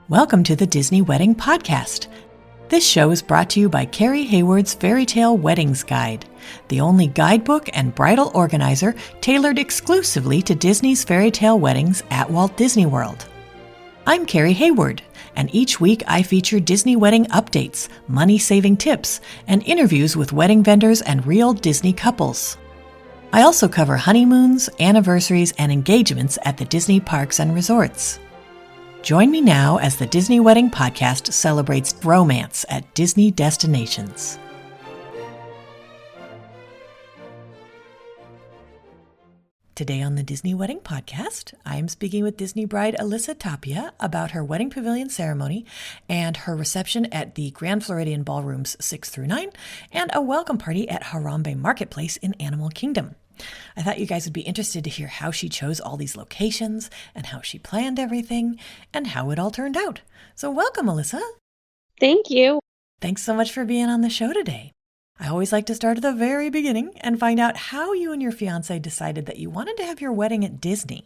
Welcome to the Disney Wedding Podcast. This show is brought to you by Carrie Hayward's Fairy Tale Weddings Guide, the only guidebook and bridal organizer tailored exclusively to Disney's fairy tale weddings at Walt Disney World. I'm Carrie Hayward, and each week I feature Disney wedding updates, money-saving tips, and interviews with wedding vendors and real Disney couples. I also cover honeymoons, anniversaries, and engagements at the Disney parks and resorts. Join me now as the Disney Wedding Podcast celebrates romance at Disney destinations. Today on the Disney Wedding Podcast, I am speaking with Disney bride Alyssa Tapia about her Wedding Pavilion ceremony and her reception at the Grand Floridian Ballrooms 6 through 9 and a welcome party at Harambe Marketplace in Animal Kingdom. I thought you guys would be interested to hear how she chose all these locations and how she planned everything and how it all turned out. So welcome, Alyssa. Thank you. Thanks so much for being on the show today. I always like to start at the very beginning and find out how you and your fiancé decided that you wanted to have your wedding at Disney.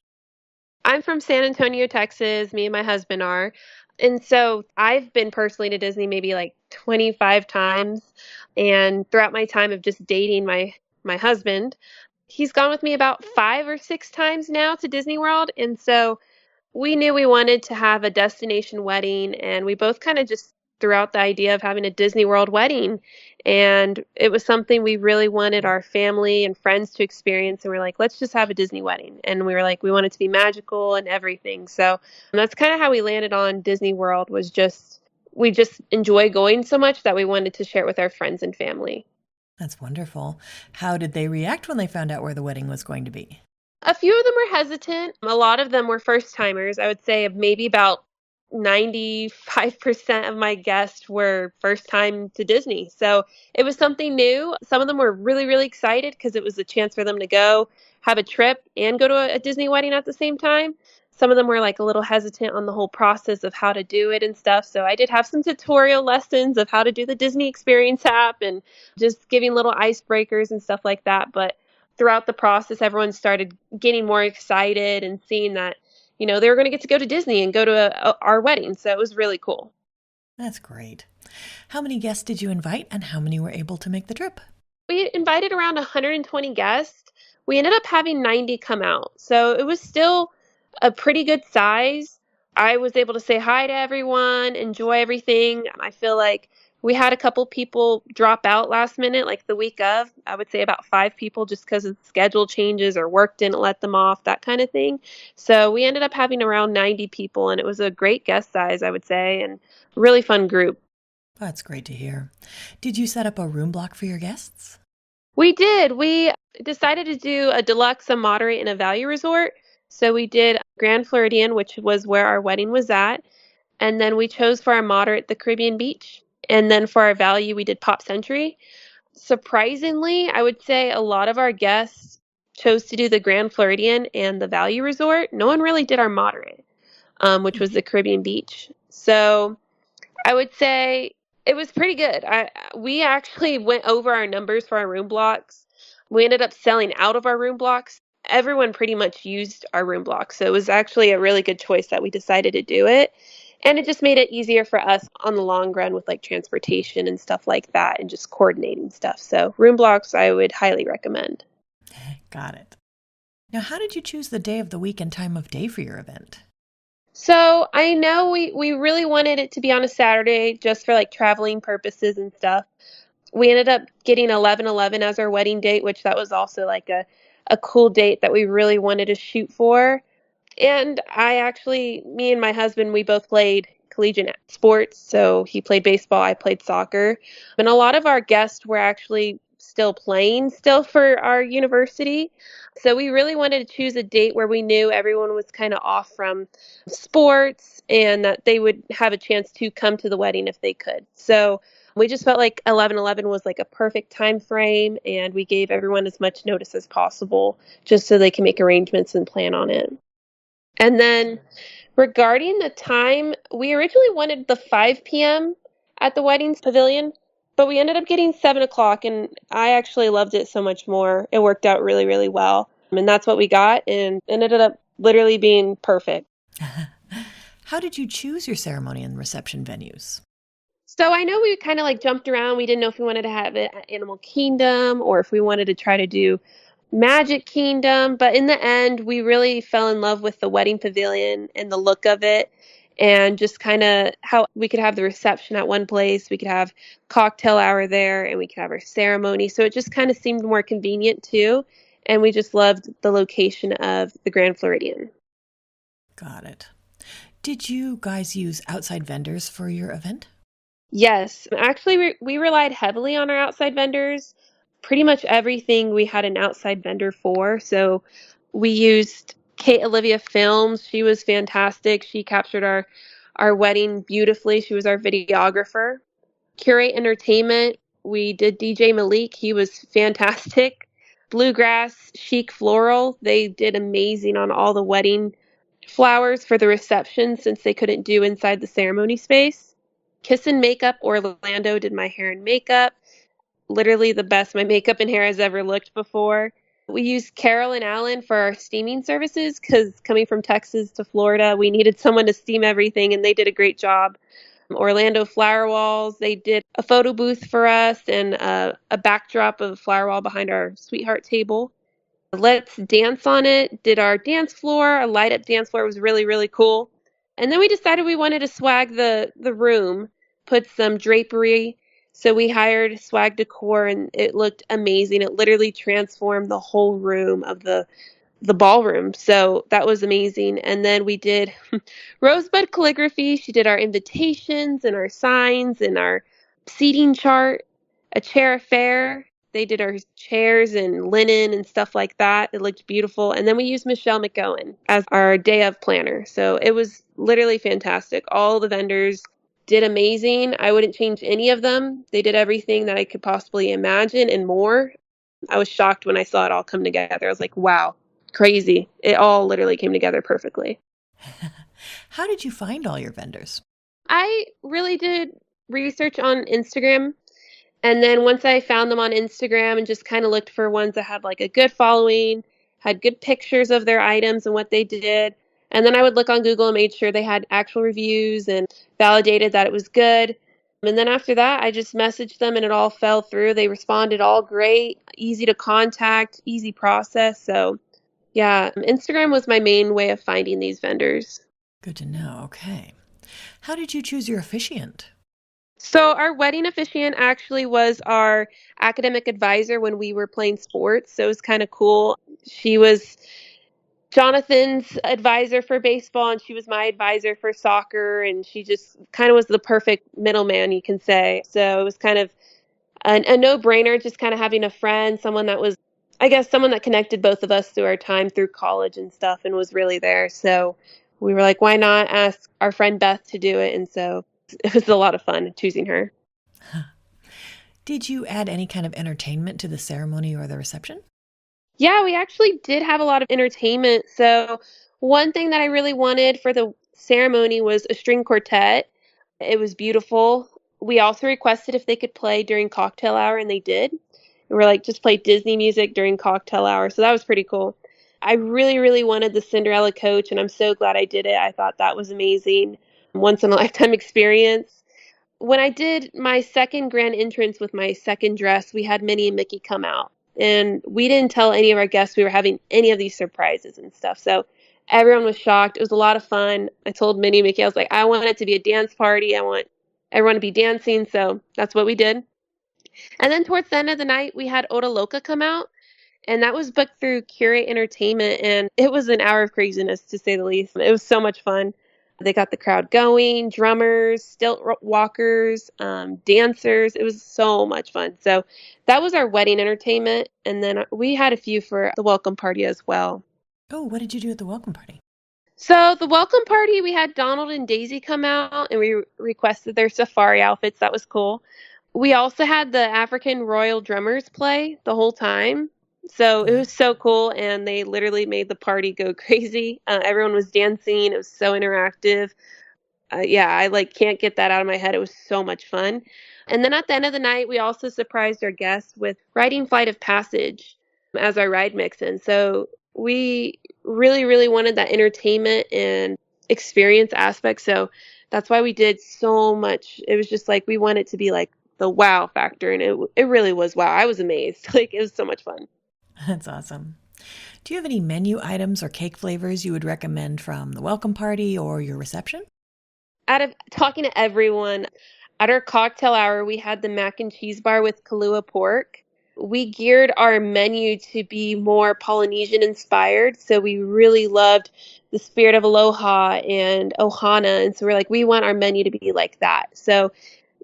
I'm from San Antonio, Texas. Me and my husband are. And so I've been personally to Disney maybe like 25 times. And throughout my time of just dating my husband, he's gone with me about 5 or 6 times now to Disney World. And so we knew we wanted to have a destination wedding, and we both kind of just threw out the idea of having a Disney World wedding. And it was something we really wanted our family and friends to experience. And we're like, let's just have a Disney wedding. And we were like, we want it to be magical and everything. So that's kind of how we landed on Disney World, was we just enjoy going so much that we wanted to share it with our friends and family. That's wonderful. How did they react when they found out where the wedding was going to be? A few of them were hesitant. A lot of them were first timers. I would say maybe about 95% of my guests were first time to Disney. So it was something new. Some of them were really, really excited because it was a chance for them to go have a trip and go to a Disney wedding at the same time. Some of them were like a little hesitant on the whole process of how to do it and stuff. So I did have some tutorial lessons of how to do the Disney Experience app and just giving little icebreakers and stuff like that. But throughout the process, everyone started getting more excited and seeing that, they were going to get to go to Disney and go to our wedding. So it was really cool. That's great. How many guests did you invite and how many were able to make the trip? We invited around 120 guests. We ended up having 90 come out. So it was still a pretty good size. I was able to say hi to everyone, enjoy everything. I feel like we had a couple people drop out last minute, like the week of. I would say about 5 people just because of schedule changes or work didn't let them off, that kind of thing. So we ended up having around 90 people, and it was a great guest size, I would say, and really fun group. That's great to hear. Did you set up a room block for your guests? We did. We decided to do a deluxe, a moderate, and a value resort. So we did Grand Floridian, which was where our wedding was at. And then we chose for our moderate the Caribbean Beach. And then for our value, we did Pop Century. Surprisingly, I would say a lot of our guests chose to do the Grand Floridian and the value resort. No one really did our moderate, which was the Caribbean Beach. So I would say it was pretty good. We actually went over our numbers for our room blocks. We ended up selling out of our room blocks. Everyone pretty much used our room blocks. So it was actually a really good choice that we decided to do it. And it just made it easier for us on the long run with like transportation and stuff like that and just coordinating stuff. So room blocks, I would highly recommend. Got it. Now, how did you choose the day of the week and time of day for your event? So I know we really wanted it to be on a Saturday just for like traveling purposes and stuff. We ended up getting 11/11 as our wedding date, which that was also like a cool date that we really wanted to shoot for. And me and my husband, we both played collegiate sports. So he played baseball, I played soccer. And a lot of our guests were actually still playing for our university. So we really wanted to choose a date where we knew everyone was kind of off from sports and that they would have a chance to come to the wedding if they could. So we just felt like 11/11 was like a perfect time frame, and we gave everyone as much notice as possible just so they can make arrangements and plan on it. And then regarding the time, we originally wanted the 5 p.m. at the Wedding Pavilion, but we ended up getting 7 o'clock, and I actually loved it so much more. It worked out really, really well. And that's what we got, and it ended up literally being perfect. How did you choose your ceremony and reception venues? So I know we kind of like jumped around. We didn't know if we wanted to have it at Animal Kingdom or if we wanted to try to do Magic Kingdom. But in the end, we really fell in love with the Wedding Pavilion and the look of it, and just kind of how we could have the reception at one place, we could have cocktail hour there, and we could have our ceremony. So it just kind of seemed more convenient too. And we just loved the location of the Grand Floridian. Got it. Did you guys use outside vendors for your event? Yes, actually, we relied heavily on our outside vendors. Pretty much everything we had an outside vendor for. So we used Kate Olivia Films. She was fantastic. She captured our wedding beautifully. She was our videographer. Curate Entertainment. We did DJ Malik. He was fantastic. Bluegrass Chic Floral. They did amazing on all the wedding flowers for the reception since they couldn't do inside the ceremony space. Kiss and Makeup Orlando did my hair and makeup. Literally the best my makeup and hair has ever looked before. We used Carol and Allen for our steaming services because coming from Texas to Florida, we needed someone to steam everything, and they did a great job. Orlando Flower Walls, they did a photo booth for us and a backdrop of a flower wall behind our sweetheart table. Let's Dance on It did our dance floor. A light up dance floor was really, really cool. And then we decided we wanted to swag the room, put some drapery. So we hired Swag Decor, and it looked amazing. It literally transformed the whole room of the ballroom. So that was amazing. And then we did Rosebud Calligraphy. She did our invitations and our signs and our seating chart. A Chair Affair. They did our chairs and linen and stuff like that. It looked beautiful. And then we used Michelle McGowan as our day of planner. So it was literally fantastic. All the vendors did amazing. I wouldn't change any of them. They did everything that I could possibly imagine and more. I was shocked when I saw it all come together. I was like, wow, crazy. It all literally came together perfectly. How did you find all your vendors? I really did research on Instagram. And then once I found them on Instagram and just kind of looked for ones that had like a good following, had good pictures of their items and what they did. And then I would look on Google and made sure they had actual reviews and validated that it was good. And then after that, I just messaged them and it all fell through. They responded all great, easy to contact, easy process. So yeah, Instagram was my main way of finding these vendors. Good to know. Okay. How did you choose your officiant? So our wedding officiant actually was our academic advisor when we were playing sports. So it was kind of cool. She was Jonathan's advisor for baseball, and she was my advisor for soccer. And she just kind of was the perfect middleman, you can say. So it was kind of a no-brainer, just kind of having a friend, someone that was, I guess, someone that connected both of us through our time through college and stuff and was really there. So we were like, why not ask our friend Beth to do it? And so it was a lot of fun choosing her. Did you add any kind of entertainment to the ceremony or the reception? Yeah, we actually did have a lot of entertainment. So one thing that I really wanted for the ceremony was a string quartet. It was beautiful. We also requested if they could play during cocktail hour, and they did. And we're like, just play Disney music during cocktail hour. So that was pretty cool. I really, really wanted the Cinderella coach, and I'm so glad I did it. I thought that was amazing. Once in a lifetime experience. When I did my second grand entrance with my second dress, we had Minnie and Mickey come out. And we didn't tell any of our guests we were having any of these surprises and stuff. So everyone was shocked. It was a lot of fun. I told Minnie and Mickey, I was like, I want it to be a dance party. I want everyone to be dancing. So that's what we did. And then towards the end of the night, we had Oda Loca come out. And that was booked through Curate Entertainment. And it was an hour of craziness, to say the least. It was so much fun. They got the crowd going, drummers, stilt walkers, dancers. It was so much fun. So that was our wedding entertainment. And then we had a few for the welcome party as well. Oh, what did you do at the welcome party? So the welcome party, we had Donald and Daisy come out and we requested their safari outfits. That was cool. We also had the African Royal Drummers play the whole time. So it was so cool, and they literally made the party go crazy. Everyone was dancing. It was so interactive. Yeah, I like can't get that out of my head. It was so much fun. And then at the end of the night, we also surprised our guests with riding Flight of Passage as our ride mix-in. So we really, really wanted that entertainment and experience aspect. So that's why we did so much. It was just like we wanted to be like the wow factor, and it really was wow. I was amazed. Like, it was so much fun. That's awesome. Do you have any menu items or cake flavors you would recommend from the welcome party or your reception? Out of talking to everyone, at our cocktail hour, we had the mac and cheese bar with Kahlua pork. We geared our menu to be more Polynesian inspired. So we really loved the spirit of aloha and ohana. And so we're like, we want our menu to be like that. So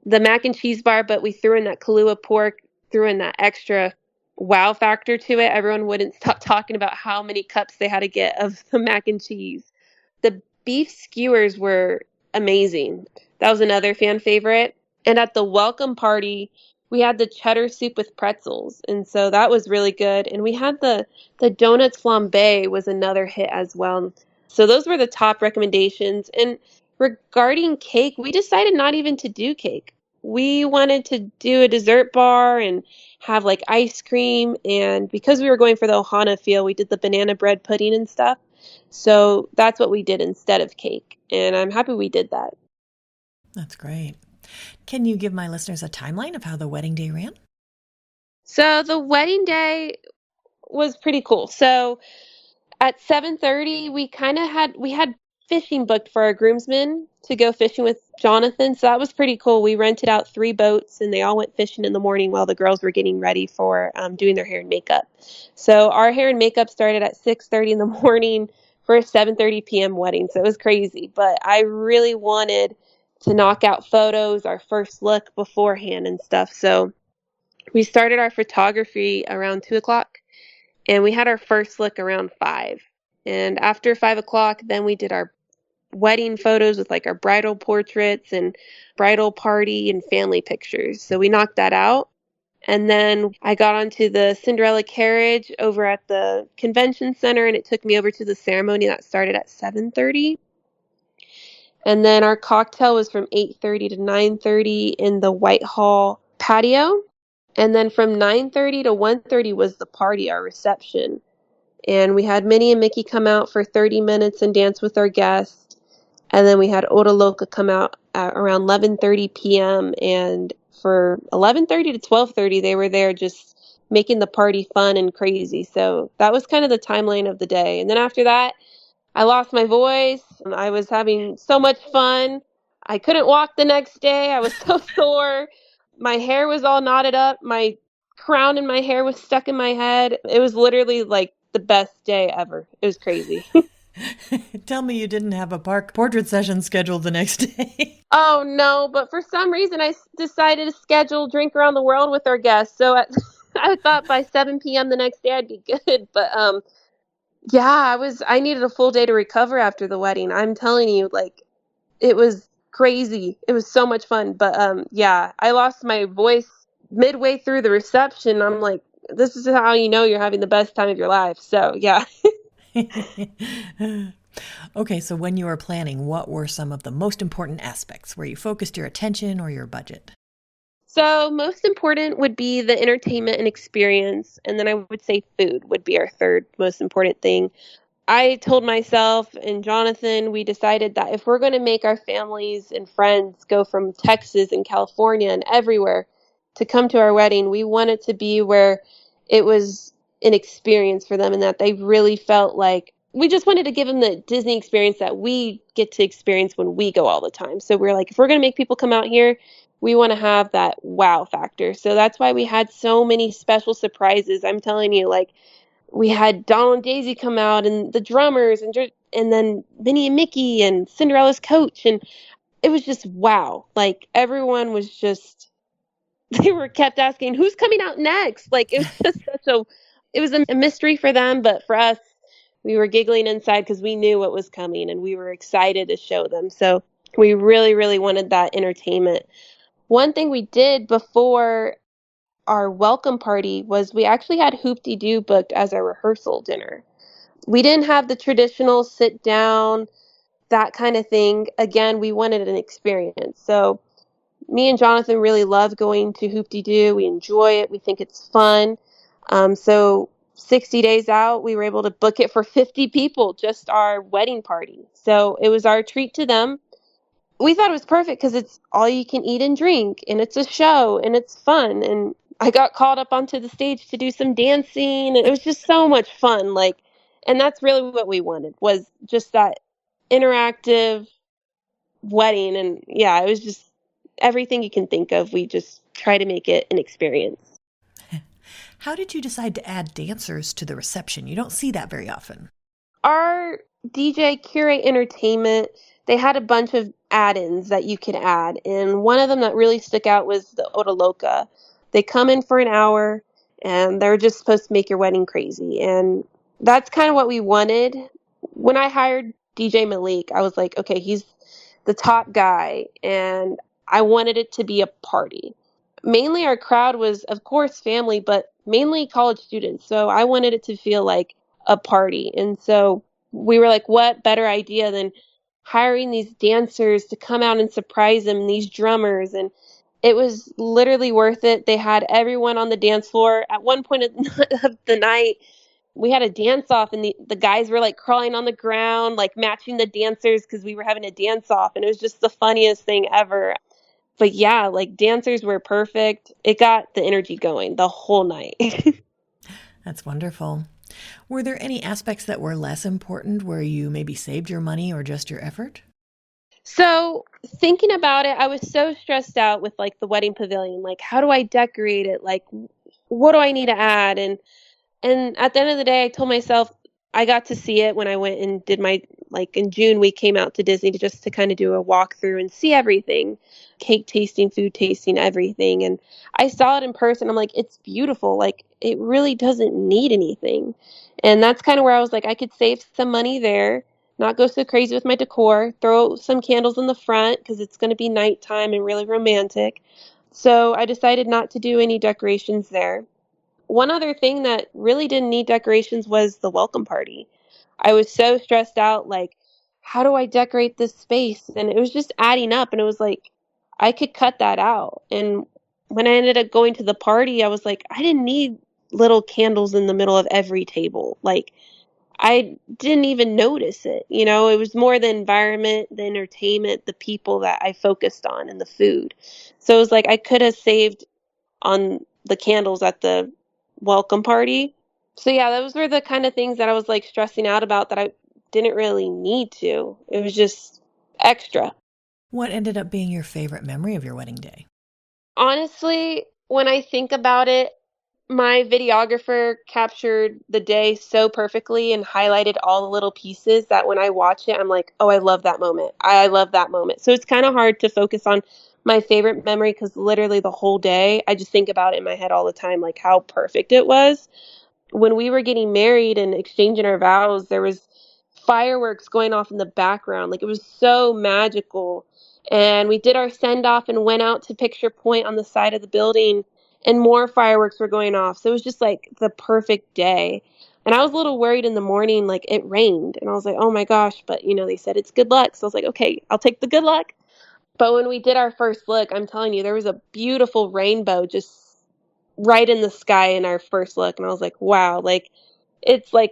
the mac and cheese bar, but we threw in that Kahlua pork, threw in that extra wow factor to it. Everyone wouldn't stop talking about how many cups they had to get of the mac and cheese. The beef skewers were amazing. That was another fan favorite. And at the welcome party, we had the cheddar soup with pretzels. And so that was really good. And we had the donuts flambe was another hit as well. So those were the top recommendations. And regarding cake, we decided not even to do cake. We wanted to do a dessert bar and have like ice cream. And because we were going for the Ohana feel, we did the banana bread pudding and stuff. So that's what we did instead of cake. And I'm happy we did that. That's great. Can you give my listeners a timeline of how the wedding day ran? So the wedding day was pretty cool. So at 7:30, we had fishing booked for our groomsmen to go fishing with Jonathan. So that was pretty cool. We rented out 3 boats and they all went fishing in the morning while the girls were getting ready for doing their hair and makeup. So our hair and makeup started at 6:30 in the morning for a 7:30 p.m. wedding. So it was crazy, but I really wanted to knock out photos, our first look beforehand and stuff. So we started our photography around 2 o'clock and we had our first look around 5. And after 5 o'clock, then we did our wedding photos with like our bridal portraits and bridal party and family pictures. So we knocked that out. And then I got onto the Cinderella carriage over at the convention center and it took me over to the ceremony that started at 7:30. And then our cocktail was from 8:30 to 9:30 in the Whitehall patio. And then from 9:30 to 1:30 was the party, our reception. And we had Minnie and Mickey come out for 30 minutes and dance with our guests. And then we had Ota Loca come out at around 11:30 p.m. And for 11:30 to 12:30, they were there just making the party fun and crazy. So that was kind of the timeline of the day. And then after that, I lost my voice. I was having so much fun. I couldn't walk the next day. I was so sore. My hair was all knotted up. My crown in my hair was stuck in my head. It was literally like the best day ever. It was crazy. Tell me you didn't have a park portrait session scheduled the next day. Oh no, but for some reason decided to schedule Drink Around the World with our guests. So I thought by 7 p.m. the next day I'd be good. But yeah, I needed a full day to recover after the wedding. I'm telling you, like, it was crazy. It was so much fun. But yeah, I lost my voice midway through the reception. I'm like, this is how you know you're having the best time of your life. So yeah. Okay, so when you were planning, what were some of the most important aspects where you focused your attention or your budget? So most important would be the entertainment and experience. And then I would say food would be our third most important thing. I told myself and Jonathan, we decided that if we're going to make our families and friends go from Texas and California and everywhere to come to our wedding, we want it to be where it was an experience for them and that they really felt like we just wanted to give them the Disney experience that we get to experience when we go all the time. So we're like, if we're going to make people come out here, we want to have that wow factor. So that's why we had so many special surprises. I'm telling you, like, we had Donald and Daisy come out and the drummers and then Minnie and Mickey and Cinderella's coach. And it was just wow. Like everyone was just, they were kept asking, who's coming out next? Like it was just it was a mystery for them. But for us, we were giggling inside because we knew what was coming and we were excited to show them. So we really, really wanted that entertainment. One thing we did before our welcome party was we actually had Hoop-Dee-Doo booked as our rehearsal dinner. We didn't have the traditional sit down, that kind of thing. Again, we wanted an experience. So me and Jonathan really love going to Hoop-Dee-Doo. We enjoy it. We think it's fun. So 60 days out, we were able to book it for 50 people, just our wedding party. So it was our treat to them. We thought it was perfect because it's all you can eat and drink, and it's a show, and it's fun. And I got called up onto the stage to do some dancing, and it was just so much fun. Like, and that's really what we wanted, was just that interactive wedding. And yeah, it was just everything you can think of. We just try to make it an experience. How did you decide to add dancers to the reception? You don't see that very often. Our DJ Curate Entertainment, they had a bunch of add-ins that you could add, and one of them that really stuck out was the Otaloka. They come in for an hour, and they're just supposed to make your wedding crazy, and that's kind of what we wanted. When I hired DJ Malik, I was like, okay, he's the top guy, and I wanted it to be a party. Mainly our crowd was, of course, family, but mainly college students, so I wanted it to feel like a party. And so we were like, what better idea than hiring these dancers to come out and surprise them, these drummers. And it was literally worth it. They had everyone on the dance floor. At one point of the night, we had a dance off, and the guys were like crawling on the ground, like matching the dancers because we were having a dance off. And it was just the funniest thing ever. But yeah, like dancers were perfect. It got the energy going the whole night. That's wonderful. Were there any aspects that were less important where you maybe saved your money or just your effort? So thinking about it, I was so stressed out with like the wedding pavilion. Like, how do I decorate it? Like, what do I need to add? And at the end of the day, I told myself I got to see it when I went and did my, like in June, we came out to Disney to kind of do a walkthrough and see everything, cake tasting, food tasting, everything. And I saw it in person. I'm like, it's beautiful. Like, it really doesn't need anything. And that's kind of where I was like, I could save some money there, not go so crazy with my decor, throw some candles in the front because it's going to be nighttime and really romantic. So I decided not to do any decorations there. One other thing that really didn't need decorations was the welcome party. I was so stressed out, like, how do I decorate this space? And it was just adding up, and it was like, I could cut that out. And when I ended up going to the party, I was like, I didn't need little candles in the middle of every table. Like, I didn't even notice it. You know, it was more the environment, the entertainment, the people that I focused on, and the food. So it was like I could have saved on the candles at the welcome party. So yeah, those were the kind of things that I was like stressing out about that I didn't really need to. It was just extra. What ended up being your favorite memory of your wedding day? Honestly, when I think about it, my videographer captured the day so perfectly and highlighted all the little pieces that when I watch it, I'm like, oh, I love that moment. I love that moment. So it's kind of hard to focus on my favorite memory because literally the whole day, I just think about it in my head all the time, like how perfect it was. When we were getting married and exchanging our vows, there was fireworks going off in the background. Like it was so magical. And we did our send off and went out to Picture Point on the side of the building, and more fireworks were going off. So it was just like the perfect day. And I was a little worried in the morning, like it rained. And I was like, oh my gosh. But, you know, they said it's good luck. So I was like, okay, I'll take the good luck. But when we did our first look, I'm telling you, there was a beautiful rainbow just right in the sky in our first look. And I was like, wow, like it's like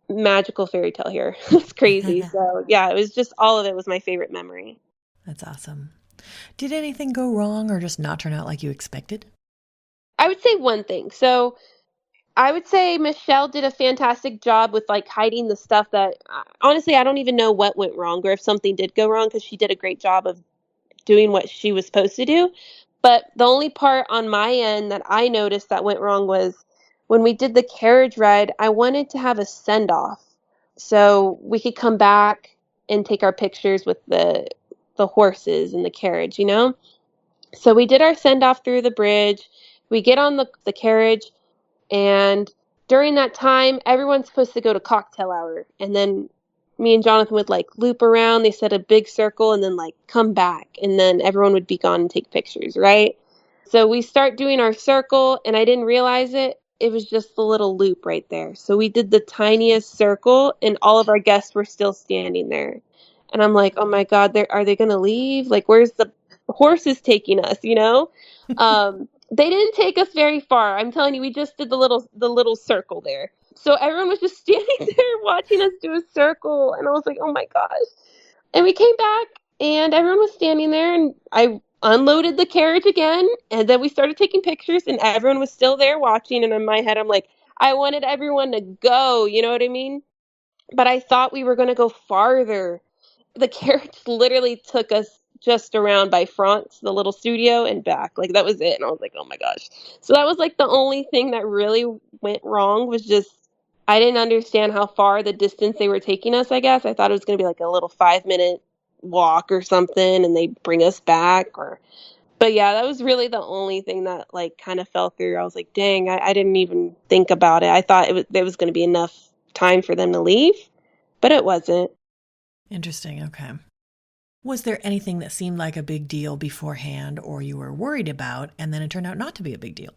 magical fairy tale here. It's crazy. So yeah, it was just all of it was my favorite memory. That's awesome. Did anything go wrong or just not turn out like you expected? I would say one thing. So I would say Michelle did a fantastic job with like hiding the stuff that honestly, I don't even know what went wrong or if something did go wrong because she did a great job of doing what she was supposed to do. But the only part on my end that I noticed that went wrong was when we did the carriage ride, I wanted to have a send off so we could come back and take our pictures with the horses and the carriage, you know? So we did our send off through the bridge. We get on the carriage, and during that time, everyone's supposed to go to cocktail hour. And then me and Jonathan would like loop around. They set a big circle and then like come back. And then everyone would be gone and take pictures, right? So we start doing our circle, and I didn't realize it. It was just the little loop right there. So we did the tiniest circle, and all of our guests were still standing there. And I'm like, oh my God, are they going to leave? Like, where's the horses taking us, you know? They didn't take us very far. I'm telling you, we just did the little circle there. So everyone was just standing there watching us do a circle, and I was like, "Oh my gosh." And we came back, and everyone was standing there, and I unloaded the carriage again, and then we started taking pictures, and everyone was still there watching, and in my head I'm like, I wanted everyone to go, you know what I mean? But I thought we were going to go farther. The carriage literally took us just around by France, the little studio, and back. Like, that was it. And I was like, oh my gosh. So that was like the only thing that really went wrong, was just I didn't understand how far the distance they were taking us, I guess. I thought it was going to be like a little 5-minute walk or something, and they bring us back. But yeah, that was really the only thing that like kind of fell through. I was like, dang, I didn't even think about it. I thought there was going to be enough time for them to leave, but it wasn't. Interesting. Okay. Was there anything that seemed like a big deal beforehand or you were worried about, and then it turned out not to be a big deal?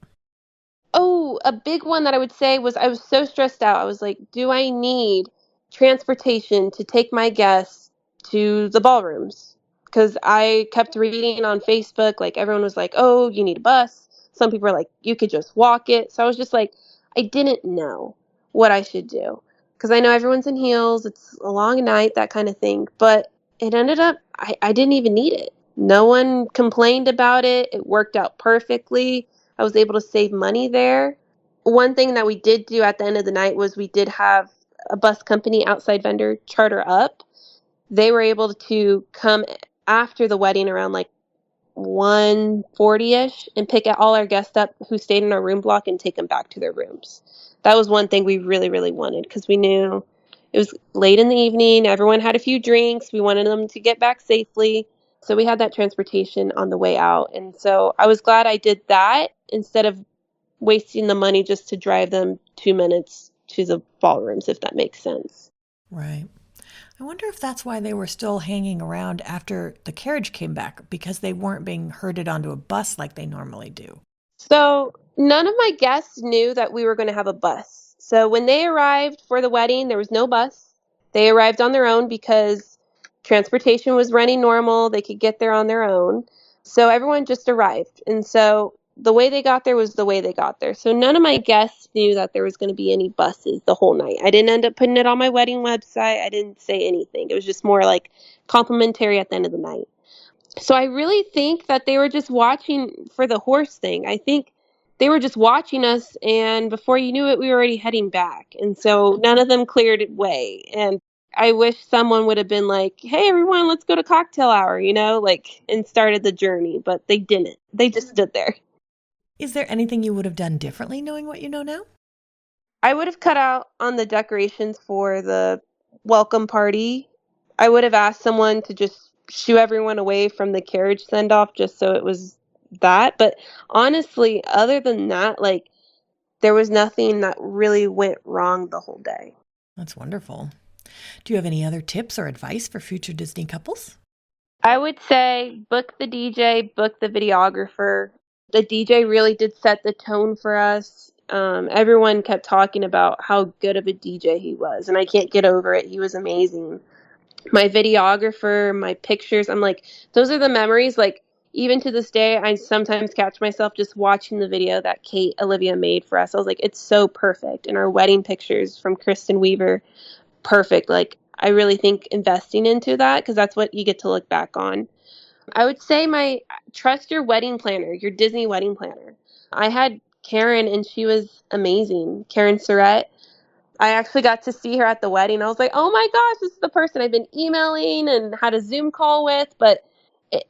Oh, a big one that I would say was I was so stressed out. I was like, do I need transportation to take my guests to the ballrooms? Because I kept reading on Facebook, like everyone was like, oh, you need a bus. Some people were like, you could just walk it. So I was just like, I didn't know what I should do. Because I know everyone's in heels, it's a long night, that kind of thing. But it ended up, I didn't even need it. No one complained about it. It worked out perfectly. I was able to save money there. One thing that we did do at the end of the night was we did have a bus company outside vendor charter up. They were able to come after the wedding around like 1:40ish and pick all our guests up who stayed in our room block and take them back to their rooms. That was one thing we really, really wanted, because we knew it was late in the evening. Everyone had a few drinks. We wanted them to get back safely. So we had that transportation on the way out. And so I was glad I did that instead of wasting the money just to drive them 2 minutes to the ballrooms, if that makes sense. Right. I wonder if that's why they were still hanging around after the carriage came back, because they weren't being herded onto a bus like they normally do. So none of my guests knew that we were going to have a bus. So when they arrived for the wedding, there was no bus. They arrived on their own because transportation was running normal. They could get there on their own. So everyone just arrived. And so the way they got there was the way they got there. So none of my guests knew that there was going to be any buses the whole night. I didn't end up putting it on my wedding website. I didn't say anything. It was just more like complimentary at the end of the night. So I really think that they were just watching for the horse thing. I think they were just watching us, and before you knew it, we were already heading back. And so none of them cleared it way. And I wish someone would have been like, hey, everyone, let's go to cocktail hour, like, and started the journey. But they didn't. They just stood there. Is there anything you would have done differently knowing what you know now? I would have cut out on the decorations for the welcome party. I would have asked someone to just shoo everyone away from the carriage send off just so it was that. But honestly, other than that, like, there was nothing that really went wrong the whole day. That's wonderful. Do you have any other tips or advice for future Disney couples? I would say book the DJ, book the videographer. The DJ really did set the tone for us. Everyone kept talking about how good of a DJ he was, and I can't get over it. He was amazing. My videographer, my pictures, I'm like, those are the memories. Like, even to this day, I sometimes catch myself just watching the video that Kate Olivia made for us. I was like, it's so perfect. And our wedding pictures from Kristen Weaver, perfect. Like, I really think investing into that, because that's what you get to look back on. I would say trust your wedding planner, your Disney wedding planner. I had Karen, and she was amazing. Karen Surratt. I actually got to see her at the wedding. I was like, oh my gosh, this is the person I've been emailing and had a Zoom call with. But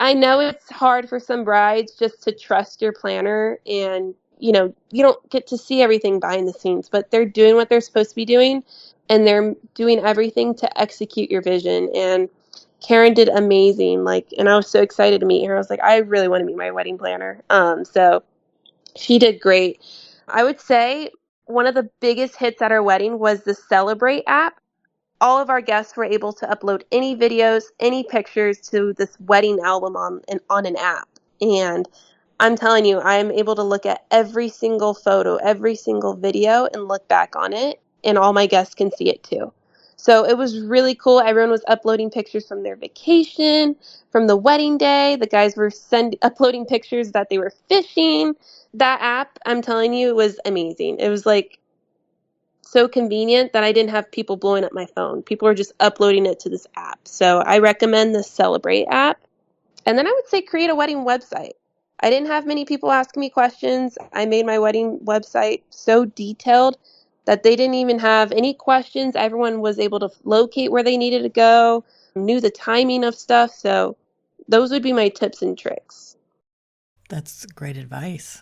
I know it's hard for some brides just to trust your planner. And, you don't get to see everything behind the scenes, but they're doing what they're supposed to be doing. And they're doing everything to execute your vision. And Karen did amazing. And I was so excited to meet her. I was like, I really want to meet my wedding planner. So she did great. I would say one of the biggest hits at our wedding was the Celebrate app. All of our guests were able to upload any videos, any pictures to this wedding album on an app. And I'm telling you, I'm able to look at every single photo, every single video, and look back on it. And all my guests can see it too. So it was really cool. Everyone was uploading pictures from their vacation, from the wedding day. The guys were uploading pictures that they were fishing. That app, I'm telling you, was amazing. It was like so convenient that I didn't have people blowing up my phone. People were just uploading it to this app. So I recommend the Celebrate app. And then I would say create a wedding website. I didn't have many people asking me questions. I made my wedding website so detailed that they didn't even have any questions. Everyone was able to locate where they needed to go, knew the timing of stuff. So those would be my tips and tricks. That's great advice.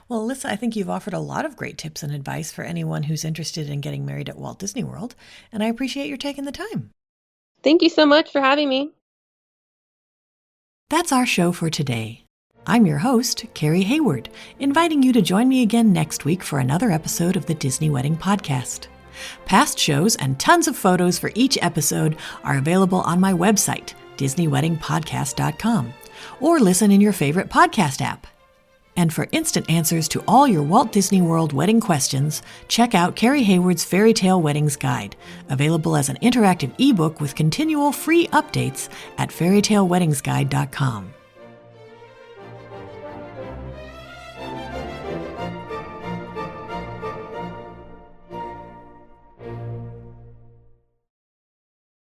Well, Alyssa, I think you've offered a lot of great tips and advice for anyone who's interested in getting married at Walt Disney World, and I appreciate your taking the time. Thank you so much for having me. That's our show for today. I'm your host, Carrie Hayward, inviting you to join me again next week for another episode of the Disney Wedding Podcast. Past shows and tons of photos for each episode are available on my website, DisneyWeddingPodcast.com, or listen in your favorite podcast app. And for instant answers to all your Walt Disney World wedding questions, check out Carrie Hayward's Fairy Tale Weddings Guide, available as an interactive ebook with continual free updates at fairytaleweddingsguide.com.